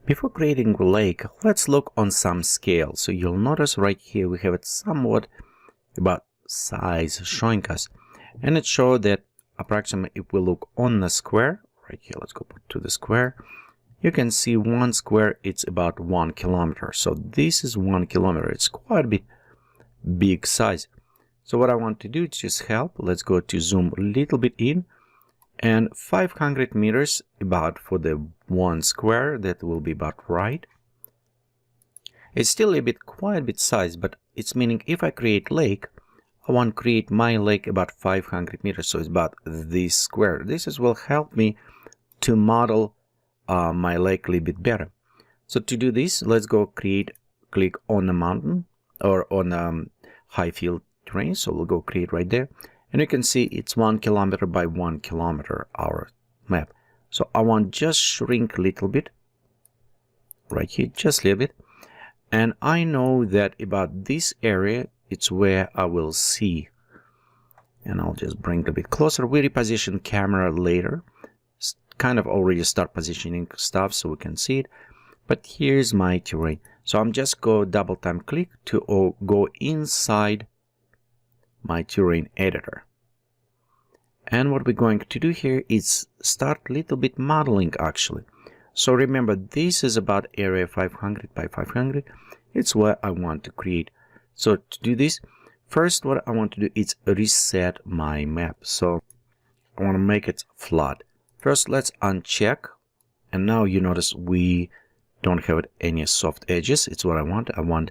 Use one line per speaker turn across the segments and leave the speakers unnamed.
Before creating the lake, let's look on some scale. So you'll notice right here we have it somewhat about size showing us, and it shows that approximately if we look on the square right here, let's go to the square, you can see 1 square, it's about 1 kilometer. So this is 1 kilometer. It's quite a bit big size. So what I want to do is just help. Let's go to zoom a little bit in, and 500 meters about for the 1 square, that will be about right. It's still quite a bit size, but it's meaning if I create lake, I want to create my lake about 500 meters. So it's about this square. This will help me to model my lake a little bit better. So to do this, let's go click on the mountain or on high field terrain. So we'll go create right there, and you can see it's 1 kilometer by 1 kilometer our map. So I want just shrink a little bit right here, just a little bit, and I know that about this area it's where I will see, and I'll just bring it a bit closer. We reposition camera later, kind of already start positioning stuff so we can see it, but here's my terrain. So I'm just go double time click to go inside my terrain editor, and what we're going to do here is start a little bit modeling actually. So remember, this is about area 500 by 500. It's what I want to create. So to do this, first what I want to do is reset my map. So I want to make it flat. First, let's uncheck, and now you notice we don't have any soft edges. It's what I want. I want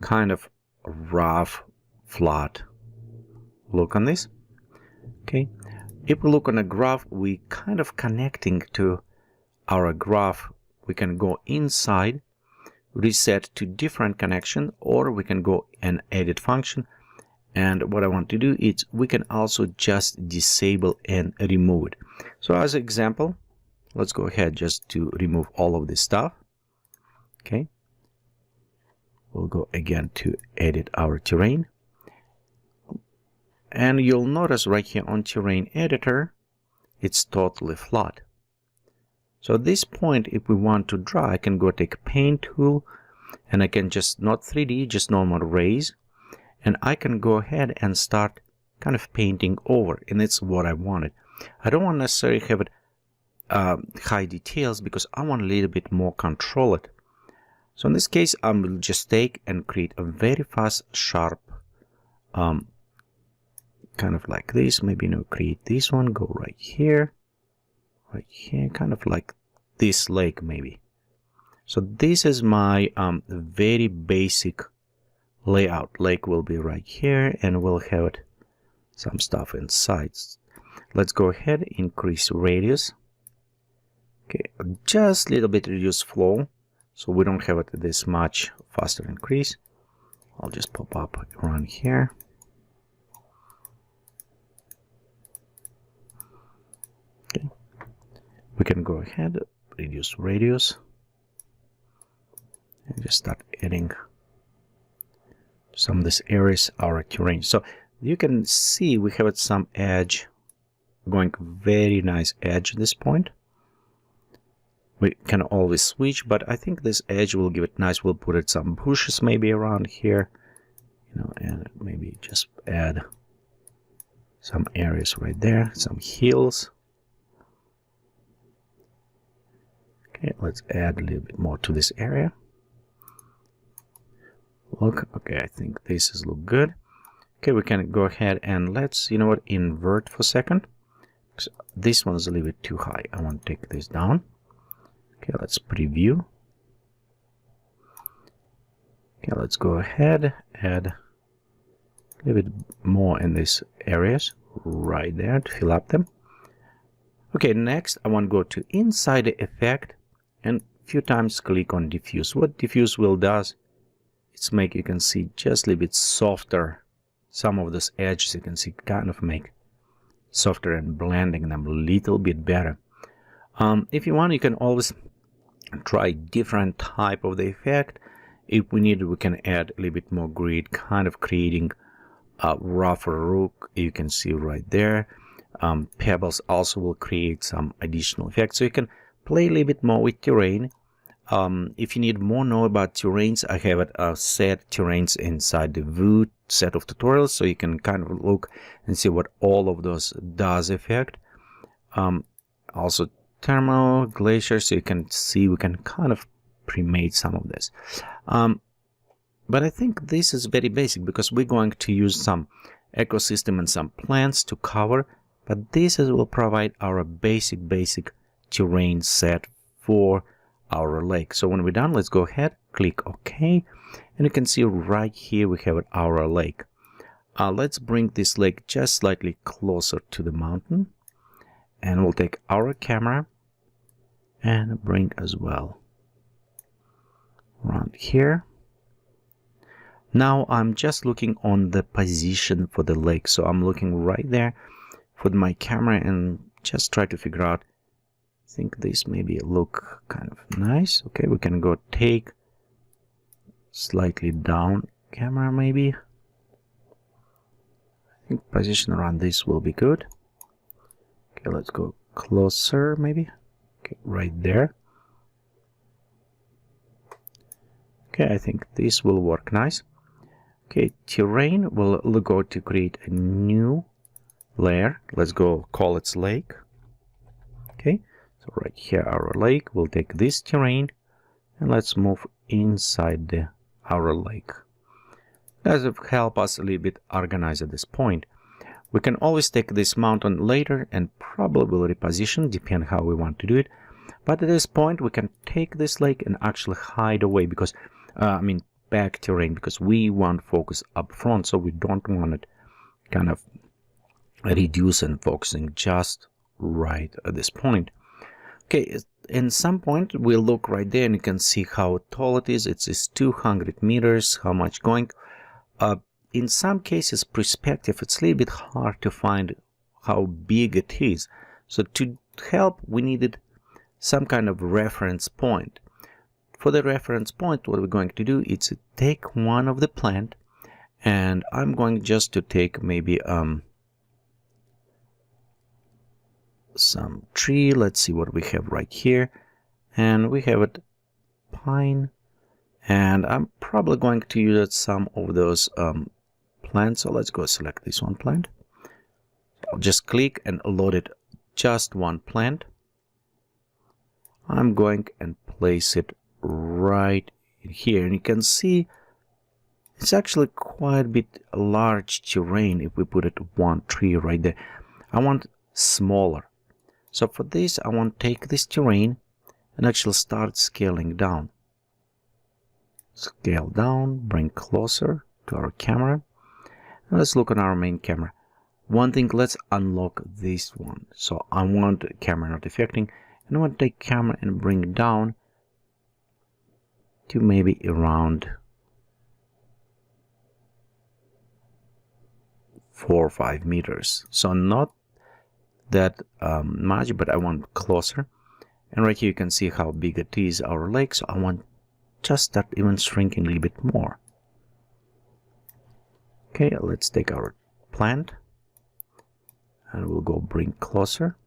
kind of rough, flat look on this. Okay, if we look on a graph, we kind of connecting to our graph. We can go inside, reset to different connection, or we can go and edit function. And what I want to do is we can also just disable and remove it. So as an example, let's go ahead just to remove all of this stuff. Okay, we'll go again to edit our terrain, and you'll notice right here on terrain editor it's totally flat. So at this point, if we want to draw, I can go take paint tool, and I can just not 3D, just normal raise, and I can go ahead and start kind of painting over, and it's what I wanted. I don't want necessarily have it high details because I want a little bit more control it. So in this case, I will just take and create a very fast, sharp, kind of like this. Maybe create this one, go right here, kind of like this lake maybe. So this is my very basic layout. Lake will be right here, and we'll have it, some stuff inside. Let's go ahead, increase radius. Okay, just a little bit reduce flow, so we don't have it this much faster increase. I'll just pop up around here. Okay, we can go ahead, reduce radius, and just start adding some of these areas our terrain. So you can see we have some edge, going very nice edge at this point. We can always switch, but I think this edge will give it nice. We'll put it some bushes maybe around here, and maybe just add some areas right there, some hills. Okay, let's add a little bit more to this area. Look, okay, I think this is look good. Okay, we can go ahead and let's, invert for a second. So this one's a little bit too high. I want to take this down. Okay, let's preview. Okay, let's go ahead, add a little bit more in these areas right there to fill up them. Okay, next I want to go to inside the effect and a few times click on diffuse. What diffuse will does, it's make, you can see just a little bit softer. Some of those edges you can see kind of make softer and blending them a little bit better. If you want, you can always try different type of the effect. If we need, we can add a little bit more grid, kind of creating a rougher look. You can see right there. Pebbles also will create some additional effects. So you can play a little bit more with terrain. If you need more know about terrains, I have it set terrains inside the Vue set of tutorials, so you can kind of look and see what all of those does affect. Also thermal, glacier, so you can see we can kind of pre-made some of this. But I think this is very basic because we're going to use some ecosystem and some plants to cover, but this will provide our basic terrain set for our lake. So when we're done, let's go ahead, click OK, and you can see right here we have our lake. Let's bring this lake just slightly closer to the mountain, and we'll take our camera and bring as well around here. Now I'm just looking on the position for the lake, so I'm looking right there with my camera and just try to figure out. I think this maybe look kind of nice. Okay, we can go take slightly down camera maybe. I think position around this will be good. Okay, let's go closer maybe. Okay, right there. Okay, I think this will work nice. Okay, terrain, we'll go to create a new layer. Let's go call it lake. Okay, so right here our lake, we'll take this terrain and let's move inside our lake. That will help us a little bit organize at this point. We can always take this mountain later and probably will reposition, depending how we want to do it. But at this point we can take this lake and actually hide away because back terrain, because we want focus up front, so we don't want it kind of reduce and focusing just right at this point. Okay, in some point we'll look right there and you can see how tall it is. It's 200 meters, how much going. In some cases, perspective, it's a little bit hard to find how big it is. So to help, we needed some kind of reference point. For the reference point, what we're going to do is take one of the plant, and I'm going just to take maybe some tree. Let's see what we have right here, and we have it pine, and I'm probably going to use some of those plants. So let's go select this one plant. I'll just click and load it just one plant. I'm going and place it right here, and you can see it's actually quite a bit large terrain if we put it one tree right there. I want smaller, so for this I want to take this terrain and actually start scaling down. Scale down, bring closer to our camera, and let's look on our main camera. One thing, let's unlock this one. So I want the camera not affecting, and I want to take camera and bring it down to maybe around 4 or 5 meters. So not that much, but I want closer. And right here you can see how big it is, our lake. So I want just start even shrinking a little bit more. Okay, let's take our plant and we'll go bring closer.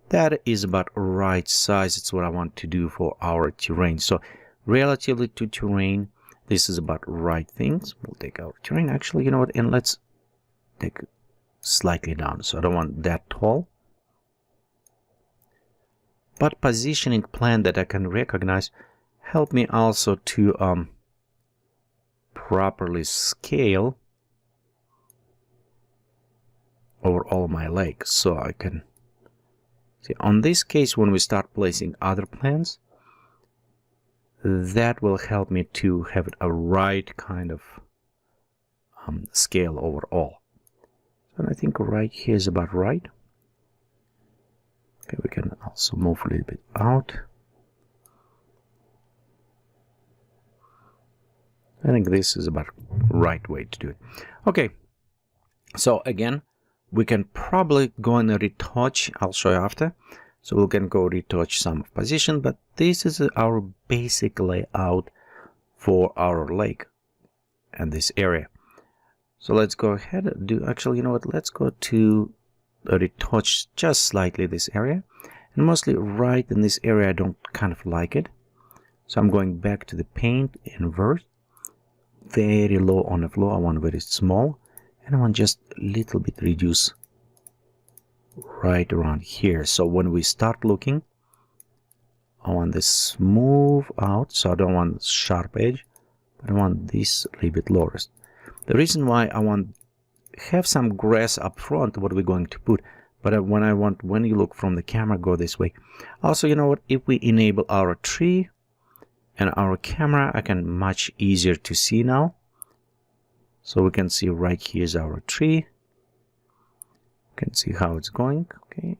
That is about right size. It's what I want to do for our terrain. So relatively to terrain, this is about right things. We'll take our terrain. Actually, you know what? And let's take it slightly down. So I don't want that tall. But positioning plan that I can recognize help me also to properly scale over all my lakes. So I can see on this case, when we start placing other plants, that will help me to have a right kind of scale overall. And I think right here is about right. Okay, we can also move a little bit out. I think this is about right way to do it. Okay, so again, we can probably go and retouch. I'll show you after. So we can go retouch some position, but this is our basic layout for our lake and this area. So let's go ahead and do, actually, you know what, let's go to retouch just slightly this area. And mostly right in this area I don't kind of like it. So I'm going back to the paint, invert, very low on the floor. I want very small, and I want just a little bit reduce right around here. So when we start looking, I want this smooth out, so I don't want sharp edge, but I want this a little bit lower. The reason why I want have some grass up front, what we're going to put, but when you look from the camera, go this way. Also, you know what, if we enable our tree and our camera, I can much easier to see now. So we can see right here's our tree. You can see how it's going. Okay.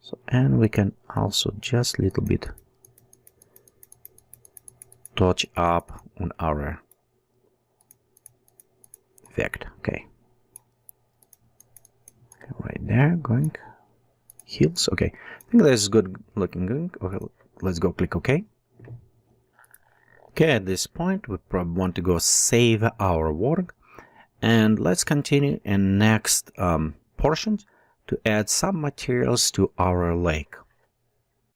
So, and we can also just a little bit touch up on our effect. Okay. Right there, going heels. Okay. I think that's good looking. Good. Okay. Let's go click OK. Okay, at this point we probably want to go save our work, and let's continue in next portions to add some materials to our lake.